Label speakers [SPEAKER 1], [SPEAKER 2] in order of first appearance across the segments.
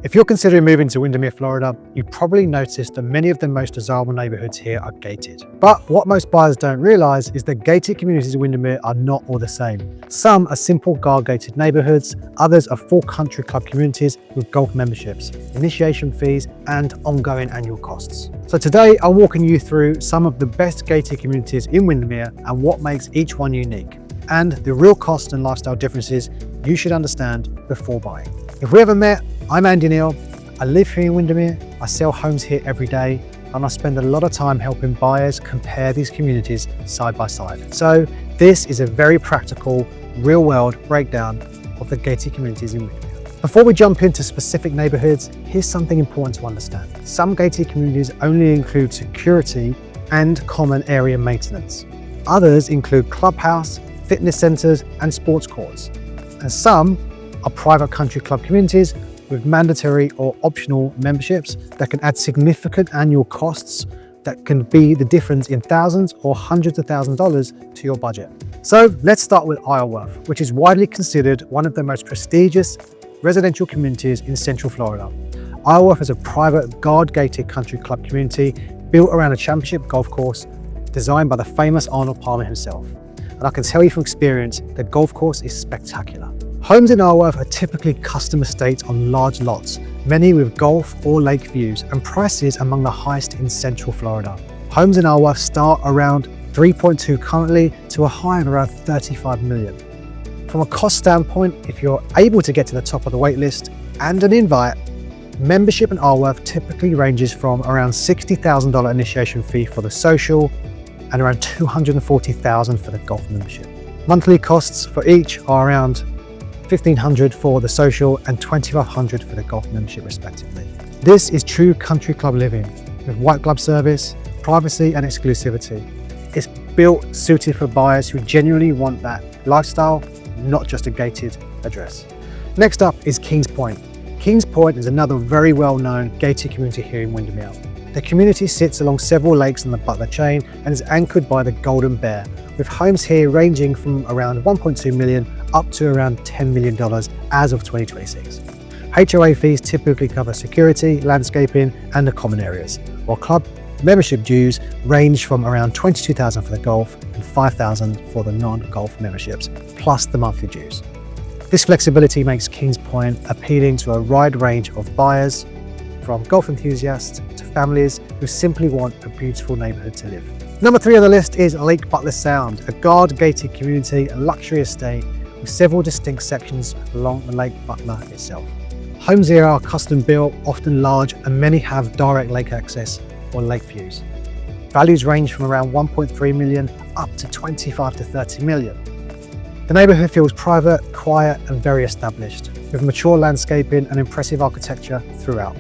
[SPEAKER 1] If you're considering moving to Windermere, Florida, you've probably noticed that many of the most desirable neighbourhoods here are gated. But what most buyers don't realise is that gated communities in Windermere are not all the same. Some are simple guard-gated neighbourhoods, others are full country club communities with golf memberships, initiation fees and ongoing annual costs. So today I'm walking you through some of the best gated communities in Windermere and what makes each one unique, and the real cost and lifestyle differences you should understand before buying. If we haven't met, I'm Neal. I live here in Windermere, I sell homes here every day, and I spend a lot of time helping buyers compare these communities side by side. So this is a very practical, real-world breakdown of the gated communities in Windermere. Before we jump into specific neighbourhoods, here's something important to understand. Some gated communities only include security and common area maintenance. Others include clubhouse, fitness centres and sports courts. And some are private country club communities with mandatory or optional memberships that can add significant annual costs that can be the difference in thousands or hundreds of thousands of dollars to your budget. So let's start with Isleworth, which is widely considered one of the most prestigious residential communities in Central Florida. Isleworth is a private guard-gated country club community built around a championship golf course designed by the famous Arnold Palmer himself. And I can tell you from experience, the golf course is spectacular. Homes in Isleworth are typically custom estates on large lots, many with golf or lake views, and prices among the highest in Central Florida. Homes in Isleworth start around 3.2 currently to a high of around 35 million. From a cost standpoint, if you're able to get to the top of the wait list and an invite, membership in Isleworth typically ranges from around $60,000 initiation fee for the social and around $240,000 for the golf membership. Monthly costs for each are around $1,500 for the social and $2,500 for the golf membership respectively. This is true country club living with white glove service, privacy and exclusivity. It's built suited for buyers who genuinely want that lifestyle, not just a gated address. Next up is Keene's Pointe. Keene's Pointe is another very well-known gated community here in Windermere. The community sits along several lakes on the Butler chain and is anchored by the Golden Bear, with homes here ranging from around 1.2 million up to around $10 million as of 2026. HOA fees typically cover security, landscaping and the common areas, while club membership dues range from around $22,000 for the golf and $5,000 for the non-golf memberships, plus the monthly dues. This flexibility makes Keene's Pointe appealing to a wide range of buyers, from golf enthusiasts to families who simply want a beautiful neighbourhood to live. Number 3 on the list is Butler Sound, a guard-gated community, a luxury estate with several distinct sections along the Lake Butler itself. Homes here are custom built, often large, and many have direct lake access or lake views. Values range from around 1.3 million up to 25 to 30 million. The neighbourhood feels private, quiet and very established, with mature landscaping and impressive architecture throughout.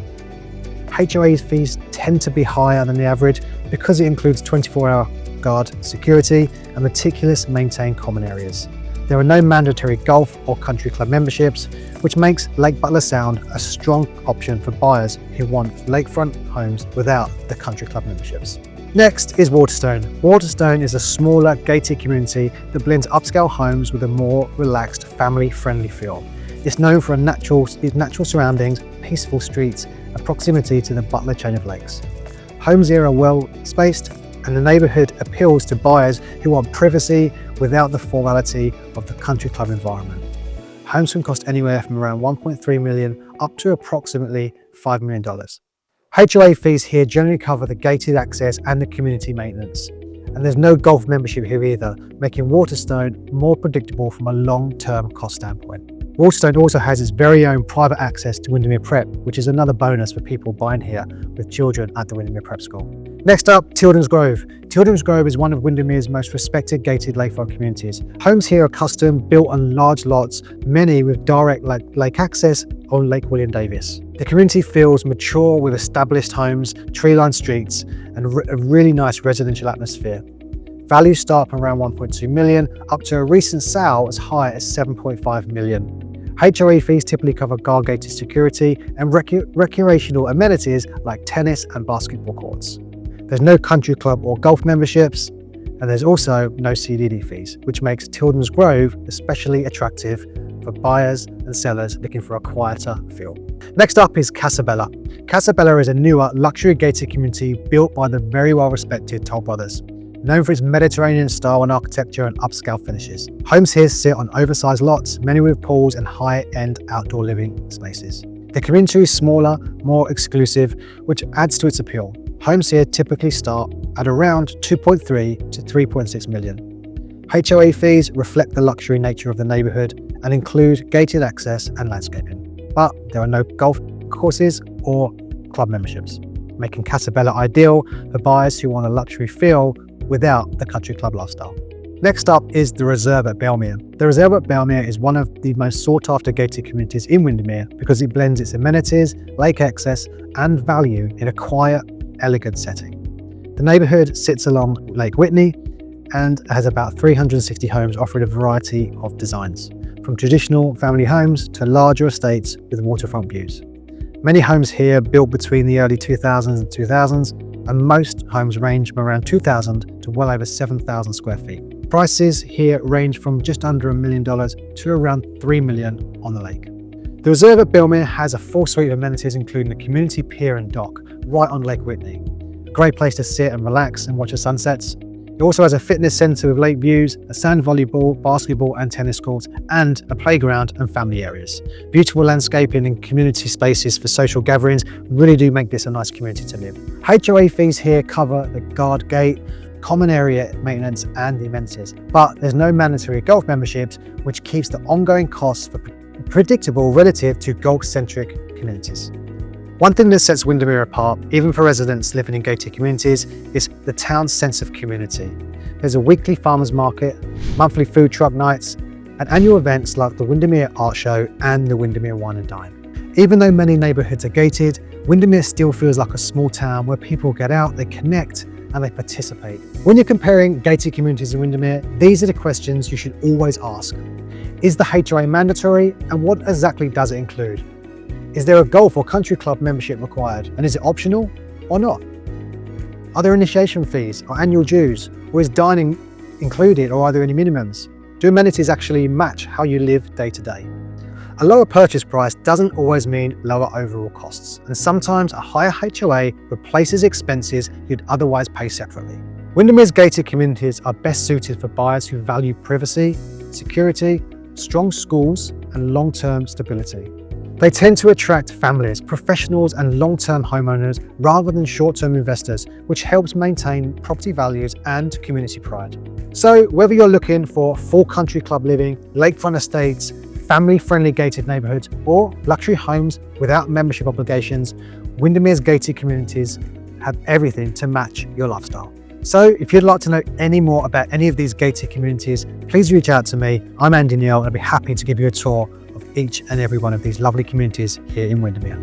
[SPEAKER 1] HOA fees tend to be higher than the average because it includes 24-hour guard security and meticulous maintained common areas. There are no mandatory golf or country club memberships, which makes Butler Sound a strong option for buyers who want lakefront homes without the country club memberships. Next is Waterstone. Waterstone is a smaller gated community that blends upscale homes with a more relaxed, family-friendly feel. It's known for its natural surroundings, peaceful streets, and proximity to the Butler chain of lakes. Homes here are well spaced, and the neighbourhood appeals to buyers who want privacy without the formality of the country club environment. Homes can cost anywhere from around 1.3 million up to approximately $5 million. HOA fees here generally cover the gated access and the community maintenance. And there's no golf membership here either, making Waterstone more predictable from a long-term cost standpoint. Waterstone also has its very own private access to Windermere Prep, which is another bonus for people buying here with children at the Windermere Prep School. Next up, Tilden's Grove. Tilden's Grove is one of Windermere's most respected gated lakefront communities. Homes here are custom, built on large lots, many with direct lake access on Lake William Davis. The community feels mature with established homes, tree-lined streets, and a really nice residential atmosphere. Values start from around 1.2 million up to a recent sale as high as 7.5 million. HOA fees typically cover guard-gated security and recreational amenities like tennis and basketball courts. There's no country club or golf memberships, and there's also no CDD fees, which makes Tilden's Grove especially attractive for buyers and sellers looking for a quieter feel. Next up is Casabella. Casabella is a newer luxury gated community built by the very well respected Toll Brothers, known for its Mediterranean style and architecture and upscale finishes. Homes here sit on oversized lots, many with pools and high-end outdoor living spaces. The community is smaller, more exclusive, which adds to its appeal. Homes here typically start at around 2.3 to 3.6 million. HOA fees reflect the luxury nature of the neighbourhood and include gated access and landscaping. But there are no golf courses or club memberships, making Casabella ideal for buyers who want a luxury feel without the country club lifestyle. Next up is the Reserve at Belmere. The Reserve at Belmere is one of the most sought after gated communities in Windermere because it blends its amenities, lake access and value in a quiet, elegant setting. The neighbourhood sits along Lake Whitney and has about 360 homes offering a variety of designs, from traditional family homes to larger estates with waterfront views. Many homes here built between the early 2000s and 2000s, and most homes range from around 2,000 to well over 7,000 square feet. Prices here range from just under $1 million to around $3 million on the lake. The Reserve at Belmere has a full suite of amenities, including the community pier and dock right on Lake Whitney. A great place to sit and relax and watch the sunsets. It also has a fitness centre with lake views, a sand volleyball, basketball and tennis courts, and a playground and family areas. Beautiful landscaping and community spaces for social gatherings really do make this a nice community to live. HOA fees here cover the guard gate, common area maintenance and the amenities, but there's no mandatory golf memberships, which keeps the ongoing costs predictable relative to golf-centric communities. One thing that sets Windermere apart, even for residents living in gated communities, is the town's sense of community. There's a weekly farmers market, monthly food truck nights, and annual events like the Windermere Art Show and the Windermere Wine and Dine. Even though many neighbourhoods are gated, Windermere still feels like a small town where people get out, they connect, and they participate. When you're comparing gated communities in Windermere, these are the questions you should always ask. Is the HOA mandatory, and what exactly does it include? Is there a golf or country club membership required, and is it optional or not? Are there initiation fees or annual dues, or is dining included, or are there any minimums? Do amenities actually match how you live day to day? A lower purchase price doesn't always mean lower overall costs, and sometimes a higher HOA replaces expenses you'd otherwise pay separately. Windermere's gated communities are best suited for buyers who value privacy, security, strong schools, and long-term stability. They tend to attract families, professionals, and long-term homeowners rather than short-term investors, which helps maintain property values and community pride. So whether you're looking for full country club living, lakefront estates, family-friendly gated neighbourhoods, or luxury homes without membership obligations, Windermere's gated communities have everything to match your lifestyle. So if you'd like to know any more about any of these gated communities, please reach out to me. I'm Neal, and I'll be happy to give you a tour of each and every one of these lovely communities here in Windermere.